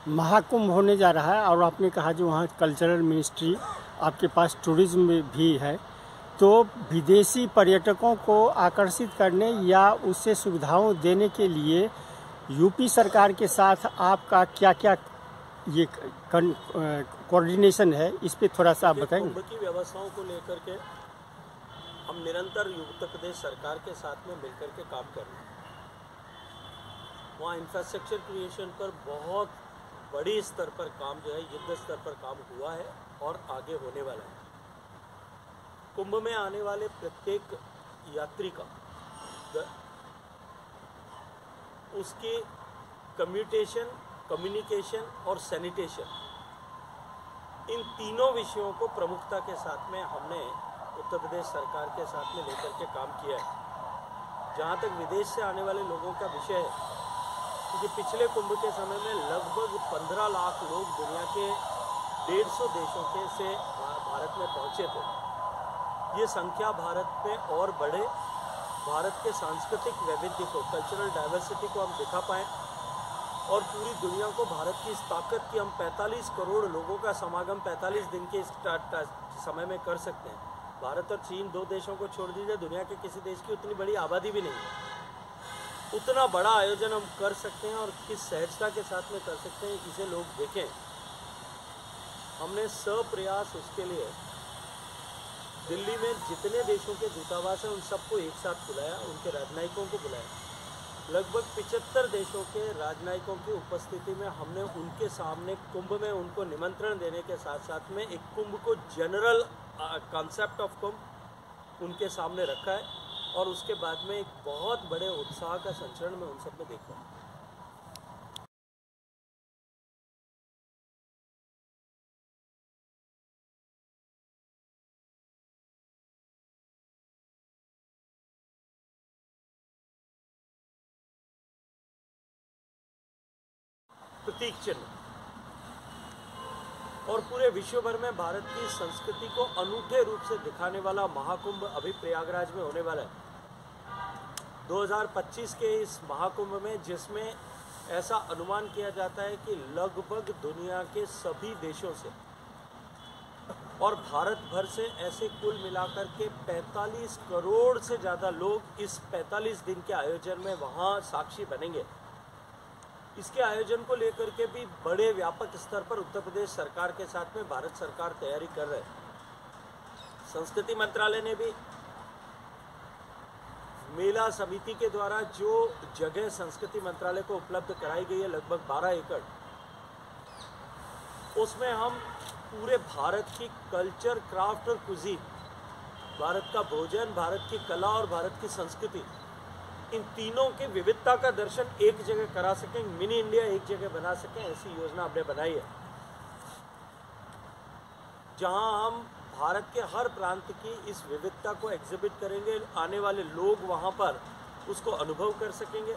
महाकुंभ होने जा रहा है और आपने कहा जो वहाँ कल्चरल मिनिस्ट्री आपके पास टूरिज्म में भी है, तो विदेशी पर्यटकों को आकर्षित करने या उससे सुविधाओं देने के लिए यूपी सरकार के साथ आपका क्या क्या ये कोऑर्डिनेशन है, इस पे थोड़ा सा आप बताएंगे। कुंभ की व्यवस्थाओं को लेकर के हम निरंतर उत्तर प्रदेश सरकार के साथ में मिलकर के काम कर रहे हैं। वहाँ इंफ्रास्ट्रक्चर क्रिएशन पर बहुत बड़ी स्तर पर काम जो है, युद्ध स्तर पर काम हुआ है और आगे होने वाला है। कुंभ में आने वाले प्रत्येक यात्री का उसकी कम्यूटेशन, कम्युनिकेशन और सैनिटेशन, इन तीनों विषयों को प्रमुखता के साथ में हमने उत्तर प्रदेश सरकार के साथ में लेकर के काम किया है। जहाँ तक विदेश से आने वाले लोगों का विषय है, क्योंकि पिछले कुंभ के समय में लगभग 15 लाख लोग दुनिया के 150 देशों के से भारत में पहुँचे थे। ये संख्या भारत में और बढ़े, भारत के सांस्कृतिक वैविध्य को, कल्चरल डाइवर्सिटी को हम दिखा पाएँ और पूरी दुनिया को भारत की इस ताकत की हम 45 करोड़ लोगों का समागम 45 दिन के इस समय में कर सकते हैं। भारत और चीन, दो देशों को छोड़ दीजिए, दुनिया के किसी देश की उतनी बड़ी आबादी भी नहीं है। उतना बड़ा आयोजन हम कर सकते हैं और किस सहजता के साथ में कर सकते हैं, इसे लोग देखें। हमने सप्रयास उसके लिए दिल्ली में जितने देशों के दूतावास हैं उन सबको एक साथ बुलाया, उनके राजनयिकों को बुलाया। लगभग 75 देशों के राजनयिकों की उपस्थिति में हमने उनके सामने कुंभ में उनको निमंत्रण देने के साथ साथ में एक कुंभ को जनरल कॉन्सेप्ट ऑफ कुंभ उनके सामने रखा है और उसके बाद में एक बहुत बड़े उत्साह का संचरण में उन सब में देखा। प्रतीक चिन्ह और पूरे विश्व भर में भारत की संस्कृति को अनूठे रूप से दिखाने वाला महाकुंभ अभी प्रयागराज में होने वाला है 2025 के इस महाकुंभ में, जिसमें ऐसा अनुमान किया जाता है कि लगभग दुनिया के सभी देशों से और भारत भर से ऐसे कुल मिलाकर के 45 करोड़ से ज़्यादा लोग इस 45 दिन के आयोजन में वहाँ साक्षी बनेंगे। इसके आयोजन को लेकर के भी बड़े व्यापक स्तर पर उत्तर प्रदेश सरकार के साथ में भारत सरकार तैयारी कर रहे है। संस्कृति मंत्रालय ने भी मेला समिति के द्वारा जो जगह संस्कृति मंत्रालय को उपलब्ध कराई गई है, लगभग 12 एकड़, उसमें हम पूरे भारत की कल्चर, क्राफ्ट और कुजीन, भारत का भोजन, भारत की कला और भारत की संस्कृति, इन तीनों के विविधता का दर्शन एक जगह करा सकें, मिनी इंडिया एक जगह बना सकें, ऐसी योजना हमने बनाई है, जहां हम भारत के हर प्रांत की इस विविधता को एग्जिबिट करेंगे। आने वाले लोग वहां पर उसको अनुभव कर सकेंगे,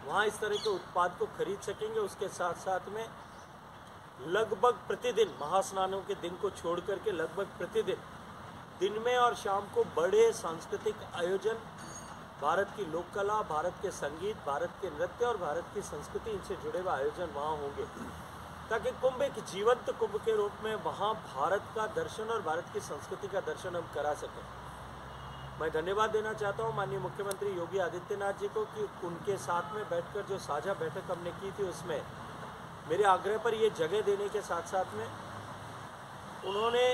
वहां इस तरह के उत्पाद को खरीद सकेंगे। उसके साथ साथ में लगभग प्रतिदिन, महास्नानों के दिन को छोड़ करके लगभग प्रतिदिन दिन में और शाम को बड़े सांस्कृतिक आयोजन, भारत की लोक कला, भारत के संगीत, भारत के नृत्य और भारत की संस्कृति, इनसे जुड़े हुए आयोजन वहाँ होंगे, ताकि कुंभ एक जीवंत कुंभ के रूप में वहाँ भारत का दर्शन और भारत की संस्कृति का दर्शन हम करा सकें। मैं धन्यवाद देना चाहता हूँ माननीय मुख्यमंत्री योगी आदित्यनाथ जी को कि उनके साथ में बैठकर जो साझा बैठक हमने की थी, उसमें मेरे आग्रह पर ये जगह देने के साथ साथ में उन्होंने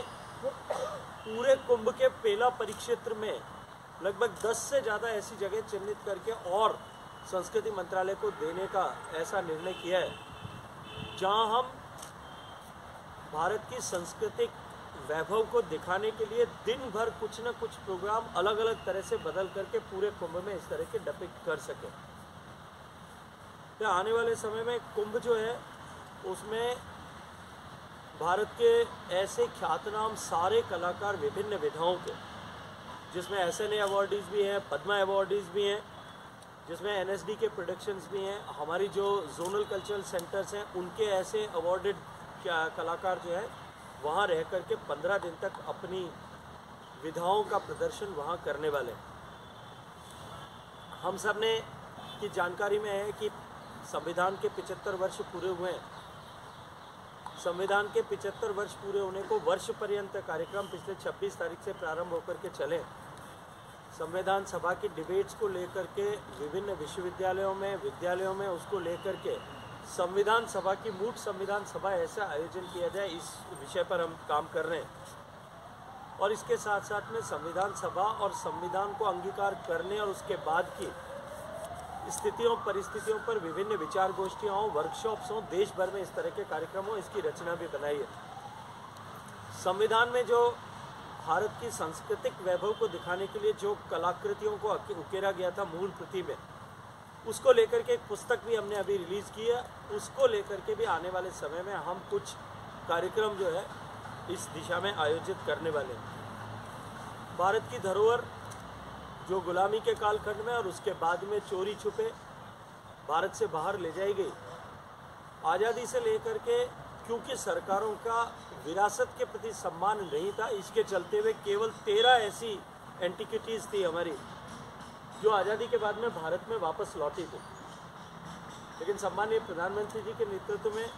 पूरे कुंभ के पेला परिक्षेत्र में लगभग 10 से ज़्यादा ऐसी जगह चिन्हित करके और संस्कृति मंत्रालय को देने का ऐसा निर्णय किया है, जहां हम भारत की सांस्कृतिक वैभव को दिखाने के लिए दिन भर कुछ न कुछ प्रोग्राम अलग अलग तरह से बदल करके पूरे कुंभ में इस तरह के डिपिक्ट कर सकें। तो आने वाले समय में कुंभ जो है उसमें भारत के ऐसे ख्यातनाम सारे कलाकार विभिन्न विधाओं के, जिसमें SNA अवार्डीज़ भी हैं, पद्मा अवार्डीज़ भी हैं, जिसमें NSD के प्रोडक्शंस भी हैं, हमारी जो जोनल कल्चरल सेंटर्स हैं उनके ऐसे अवार्डेड कलाकार जो है वहाँ रह कर के 15 दिन तक अपनी विधाओं का प्रदर्शन वहाँ करने वाले हैं। हम सब ने की जानकारी में है कि संविधान के 75 वर्ष पूरे हुए हैं संविधान के 75 वर्ष पूरे होने को वर्ष पर्यंत कार्यक्रम पिछले 26 तारीख से प्रारंभ होकर के चले। संविधान सभा की डिबेट्स को लेकर के विभिन्न विश्वविद्यालयों में, विद्यालयों में उसको लेकर के संविधान सभा की मूट संविधान सभा ऐसा आयोजन किया जाए, इस विषय पर हम काम कर रहे हैं। और इसके साथ साथ में संविधान सभा और संविधान को अंगीकार करने और उसके बाद की स्थितियों परिस्थितियों पर विभिन्न विचार गोष्ठियाँ हों, वर्कशॉप्स हों, देश भर में इस तरह के कार्यक्रम हों, इसकी रचना भी बनाई है। संविधान में जो भारत की सांस्कृतिक वैभव को दिखाने के लिए जो कलाकृतियों को उकेरा गया था मूल प्रति में, उसको लेकर के एक पुस्तक भी हमने अभी रिलीज़ की है। उसको लेकर के भी आने वाले समय में हम कुछ कार्यक्रम जो है इस दिशा में आयोजित करने वाले हैं। भारत की धरोहर जो गुलामी के कालखंड में और उसके बाद में चोरी छुपे भारत से बाहर ले जाई गई, आज़ादी से लेकर के क्योंकि सरकारों का विरासत के प्रति सम्मान नहीं था, इसके चलते हुए केवल 13 ऐसी एंटिक्विटीज़ थी हमारी जो आज़ादी के बाद में भारत में वापस लौटी थी। लेकिन सम्मानीय प्रधानमंत्री जी के नेतृत्व में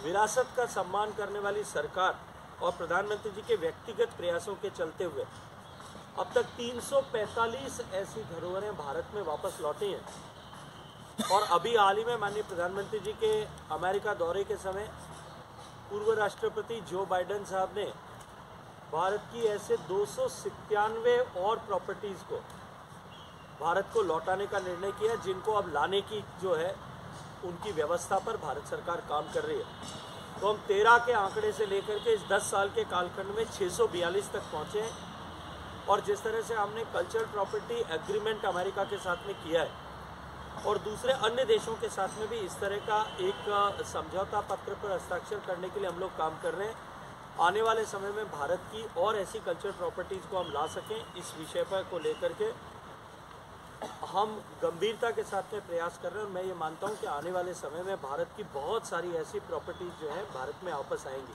विरासत का सम्मान करने वाली सरकार और प्रधानमंत्री जी के व्यक्तिगत प्रयासों के चलते हुए अब तक 345 ऐसी धरोहरें भारत में वापस लौटी हैं। और अभी हाल ही में माननीय प्रधानमंत्री जी के अमेरिका दौरे के समय पूर्व राष्ट्रपति जो बाइडेन साहब ने भारत की ऐसे 297 और प्रॉपर्टीज़ को भारत को लौटाने का निर्णय किया, जिनको अब लाने की जो है उनकी व्यवस्था पर भारत सरकार काम कर रही है। तो हम 13 के आंकड़े से लेकर के इस 10 साल के कालखंड में 642 तक पहुँचे हैं। और जिस तरह से हमने कल्चरल प्रॉपर्टी एग्रीमेंट अमेरिका के साथ में किया है और दूसरे अन्य देशों के साथ में भी इस तरह का एक समझौता पत्र पर हस्ताक्षर करने के लिए हम लोग काम कर रहे हैं। आने वाले समय में भारत की और ऐसी कल्चरल प्रॉपर्टीज़ को हम ला सकें, इस विषय पर को लेकर के हम गंभीरता के साथ में प्रयास कर रहे हैं। और मैं ये मानता हूँ कि आने वाले समय में भारत की बहुत सारी ऐसी प्रॉपर्टीज़ जो है भारत में वापस आएंगी।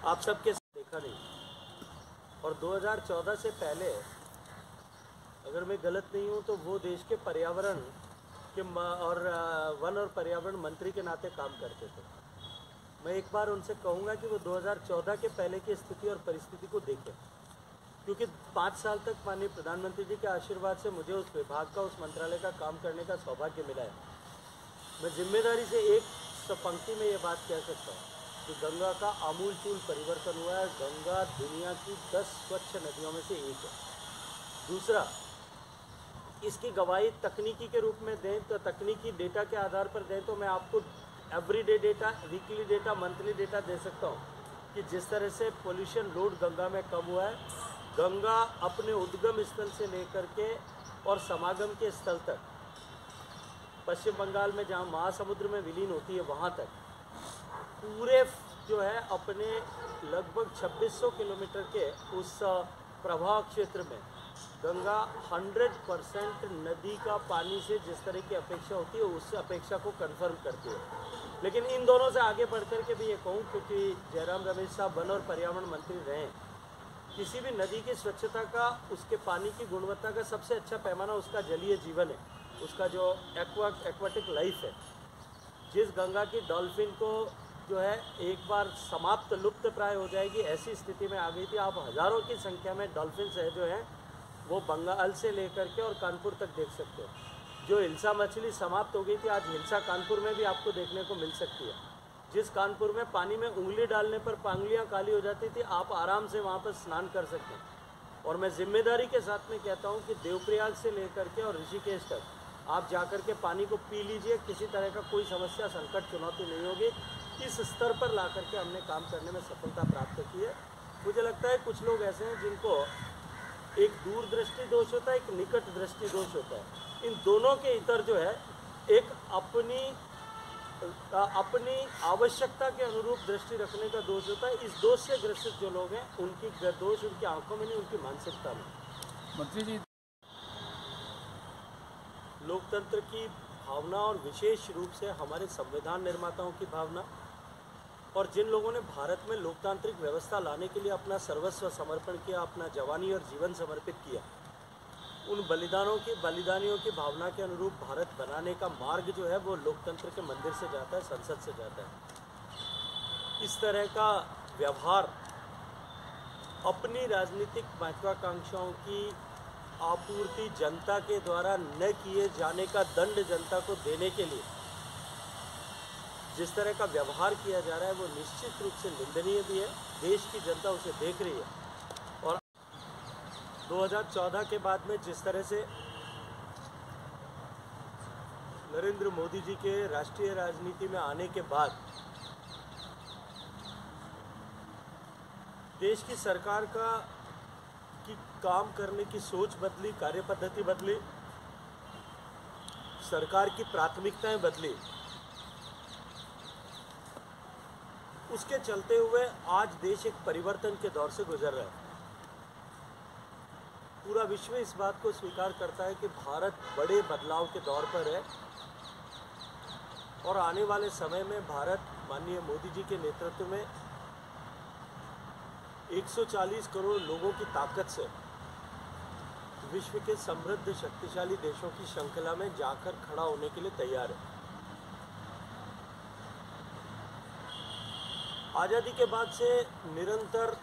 आप सबके देखा नहीं, और 2014 से पहले अगर मैं गलत नहीं हूँ तो वो देश के पर्यावरण के और वन और पर्यावरण मंत्री के नाते काम करते थे। मैं एक बार उनसे कहूँगा कि वो 2014 के पहले की स्थिति और परिस्थिति को देखें, क्योंकि 5 साल तक माननीय प्रधानमंत्री जी के आशीर्वाद से मुझे उस विभाग का, उस मंत्रालय का काम करने का सौभाग्य मिला है। मैं जिम्मेदारी से एक पंक्ति में ये बात कह सकता हूँ कि गंगा का आमूलचूल परिवर्तन हुआ है। गंगा दुनिया की 10 स्वच्छ नदियों में से एक है। दूसरा, इसकी गवाही तकनीकी के रूप में दें तो तकनीकी डेटा के आधार पर दें तो मैं आपको everyday data, weekly data, monthly data दे सकता हूँ कि जिस तरह से पोल्यूशन लोड गंगा में कम हुआ है। गंगा अपने उद्गम स्थल से लेकर के और समागम के स्थल तक, पश्चिम बंगाल में जहाँ महासमुद्र में विलीन होती है वहाँ तक पूरे जो है अपने लगभग 2600 किलोमीटर के उस प्रभाव क्षेत्र में गंगा 100% नदी का पानी से जिस तरह की अपेक्षा होती है उस अपेक्षा को कंफर्म करती है। लेकिन इन दोनों से आगे बढ़ कर के भी ये कहूँ, क्योंकि जयराम रमेश साहब वन और पर्यावरण मंत्री रहे, किसी भी नदी की स्वच्छता का, उसके पानी की गुणवत्ता का सबसे अच्छा पैमाना उसका जलीय जीवन है, उसका जो एक्वाटिक लाइफ है। जिस गंगा की डॉल्फिन को जो है एक बार समाप्त लुप्त प्राय हो जाएगी ऐसी स्थिति में आ गई थी। आप हज़ारों की संख्या में डॉल्फिन्स है जो हैं वो बंगाल से लेकर के और कानपुर तक देख सकते हो। जो हिल्सा मछली समाप्त हो गई थी, आज हिल्सा कानपुर में भी आपको देखने को मिल सकती है। जिस कानपुर में पानी में उंगली डालने पर पांगलियाँ काली हो जाती थी, आप आराम से वहाँ पर स्नान कर सकते हैं। और मैं जिम्मेदारी के साथ में कहता हूँ कि देवप्रयाग से लेकर के और ऋषिकेश तक आप जाकर के पानी को पी लीजिए, किसी तरह का कोई समस्या, संकट, चुनौती नहीं होगी। इस स्तर पर ला करके हमने काम करने में सफलता प्राप्त की है। मुझे लगता है कुछ लोग ऐसे हैं जिनको एक दूरदृष्टि दोष होता है, एक निकट दृष्टि दोष होता है। इन दोनों के इतर जो है एक अपनी आवश्यकता के अनुरूप दृष्टि रखने का दोष होता है। इस दोष से ग्रसित जो लोग हैं उनकी दोष उनकी आंखों में नहीं, उनकी मानसिकता में। मंत्री जी, लोकतंत्र की भावना और विशेष रूप से हमारे संविधान निर्माताओं की भावना और जिन लोगों ने भारत में लोकतांत्रिक व्यवस्था लाने के लिए अपना सर्वस्व समर्पण किया, अपना जवानी और जीवन समर्पित किया, उन बलिदानियों की भावना के अनुरूप भारत बनाने का मार्ग जो है वो लोकतंत्र के मंदिर से जाता है, संसद से जाता है। इस तरह का व्यवहार अपनी राजनीतिक महत्वाकांक्षाओं की आपूर्ति जनता के द्वारा न किए जाने का दंड जनता को देने के लिए जिस तरह का व्यवहार किया जा रहा है वो निश्चित रूप से निंदनीय भी है। देश की जनता उसे देख रही है और 2014 के बाद में जिस तरह से नरेंद्र मोदी जी के राष्ट्रीय राजनीति में आने के बाद देश की सरकार की काम करने की सोच बदली, कार्य पद्धति बदली, सरकार की प्राथमिकताएं बदली। उसके चलते हुए आज देश एक परिवर्तन के दौर से गुजर रहा है। पूरा विश्व इस बात को स्वीकार करता है कि भारत बड़े बदलाव के दौर पर है और आने वाले समय में भारत माननीय मोदी जी के नेतृत्व में 140 करोड़ लोगों की ताकत से विश्व के समृद्ध शक्तिशाली देशों की श्रृंखला में जाकर खड़ा होने के लिए तैयार है। आज़ादी के बाद से निरंतर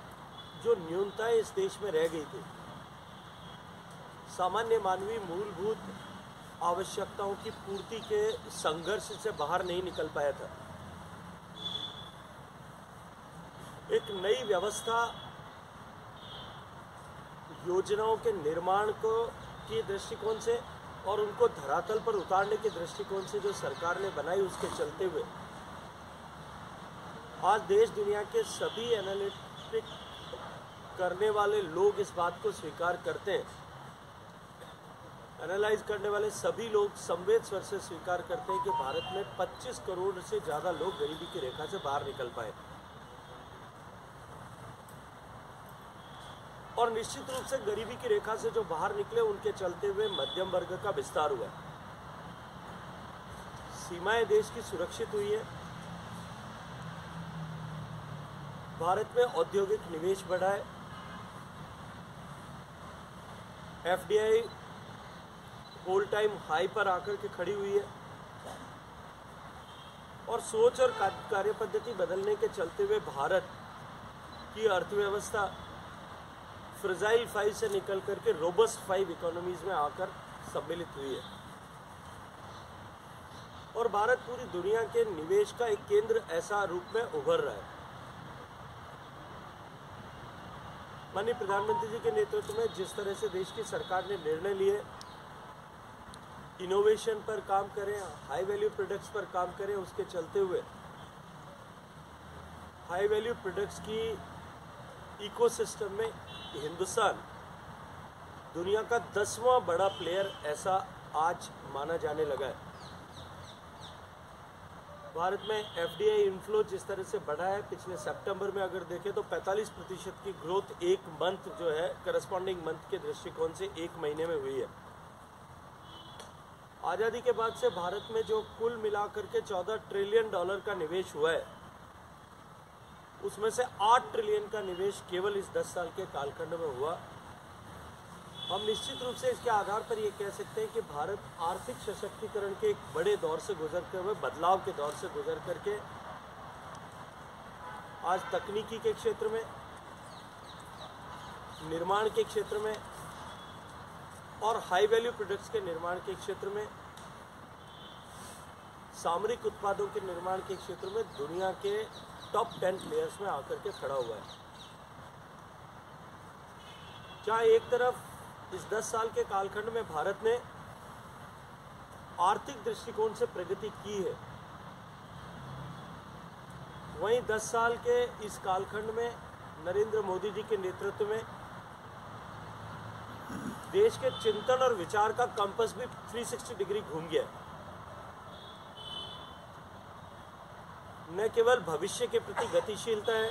जो न्यूनताएं इस देश में रह गई थी, सामान्य मानवीय मूलभूत आवश्यकताओं की पूर्ति के संघर्ष से बाहर नहीं निकल पाया था। एक नई व्यवस्था योजनाओं के निर्माण के दृष्टिकोण से और उनको धरातल पर उतारने के दृष्टिकोण से जो सरकार ने बनाई, उसके चलते हुए आज देश दुनिया के सभी एनालिटिक करने वाले लोग इस बात को स्वीकार करते हैं, एनालाइज करने वाले सभी लोग संवेद स्वर से स्वीकार करते हैं कि भारत में 25 करोड़ से ज़्यादा लोग गरीबी की रेखा से बाहर निकल पाए और निश्चित रूप से गरीबी की रेखा से जो बाहर निकले उनके चलते हुए मध्यम वर्ग का विस्तार हुआ, सीमाएं देश की सुरक्षित हुई है, भारत में औद्योगिक निवेश बढ़ा है, एफडीआई ऑल टाइम हाई पर आकर के खड़ी हुई है और सोच और कार्य पद्धति बदलने के चलते हुए भारत की अर्थव्यवस्था फ्रेजाइल 5 से निकल करके रोबस्ट 5 इकोनॉमीज में आकर सम्मिलित हुई है और भारत पूरी दुनिया के निवेश का एक केंद्र ऐसा रूप में उभर रहा है। माननीय प्रधानमंत्री जी के नेतृत्व में जिस तरह से देश की सरकार ने निर्णय लिए, इनोवेशन पर काम करें, हाई वैल्यू प्रोडक्ट्स पर काम करें, उसके चलते हुए हाई वैल्यू प्रोडक्ट्स की इकोसिस्टम में हिंदुस्तान दुनिया का 10वां बड़ा प्लेयर ऐसा आज माना जाने लगा है। भारत में एफडीआई इनफ्लो जिस तरह से बढ़ा है, पिछले सितंबर में अगर देखें तो 45% की ग्रोथ एक मंथ जो है करस्पॉन्डिंग मंथ के दृष्टिकोण से एक महीने में हुई है। आज़ादी के बाद से भारत में जो कुल मिलाकर के $14 ट्रिलियन का निवेश हुआ है, उसमें से 8 ट्रिलियन का निवेश केवल इस 10 साल के कालखंड में हुआ। हम निश्चित रूप से इसके आधार पर ये कह सकते हैं कि भारत आर्थिक सशक्तिकरण के एक बड़े दौर से गुजरते हुए, बदलाव के दौर से गुजर करके आज तकनीकी के क्षेत्र में, निर्माण के क्षेत्र में और हाई वैल्यू प्रोडक्ट्स के निर्माण के क्षेत्र में, सामरिक उत्पादों के निर्माण के क्षेत्र में दुनिया के टॉप 10 प्लेयर्स में आकर के खड़ा हुआ है। जहाँ एक तरफ इस 10 साल के कालखंड में भारत ने आर्थिक दृष्टिकोण से प्रगति की है, वहीं 10 साल के इस कालखंड में नरेंद्र मोदी जी के नेतृत्व में देश के चिंतन और विचार का कंपास भी 360 डिग्री घूम गया। न केवल भविष्य के प्रति गतिशीलता है,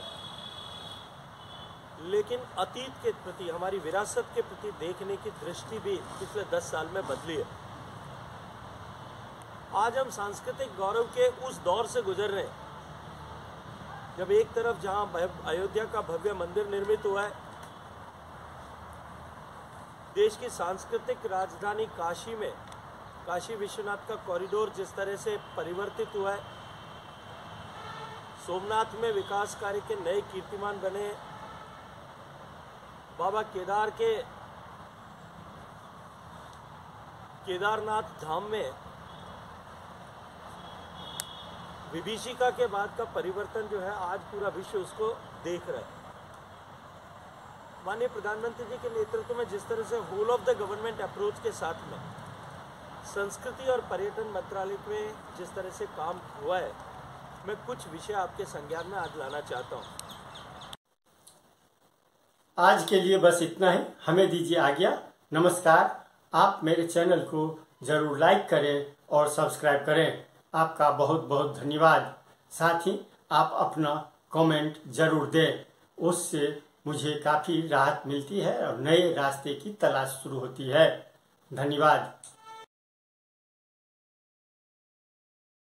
लेकिन अतीत के प्रति, हमारी विरासत के प्रति देखने की दृष्टि भी पिछले 10 साल में बदली है। आज हम सांस्कृतिक गौरव के उस दौर से गुजर रहे हैं जब एक तरफ जहां अयोध्या का भव्य मंदिर निर्मित हुआ है, देश की सांस्कृतिक राजधानी काशी में काशी विश्वनाथ का कॉरिडोर जिस तरह से परिवर्तित हुआ है, सोमनाथ में विकास कार्य के नए कीर्तिमान बने। बाबा केदारनाथ धाम में विभीषिका के बाद का परिवर्तन जो है आज पूरा विश्व उसको देख रहा है। माननीय प्रधानमंत्री जी के नेतृत्व में जिस तरह से whole of the government approach के साथ में संस्कृति और पर्यटन मंत्रालय में जिस तरह से काम हुआ है, मैं कुछ विषय आपके संज्ञान में आज लाना चाहता हूँ। आज के लिए बस इतना ही। हमें दीजिए आज्ञा। नमस्कार। आप मेरे चैनल को जरूर लाइक करें और सब्सक्राइब करें। आपका बहुत बहुत धन्यवाद। साथ ही आप अपना कमेंट जरूर दें, उससे मुझे काफ़ी राहत मिलती है और नए रास्ते की तलाश शुरू होती है। धन्यवाद।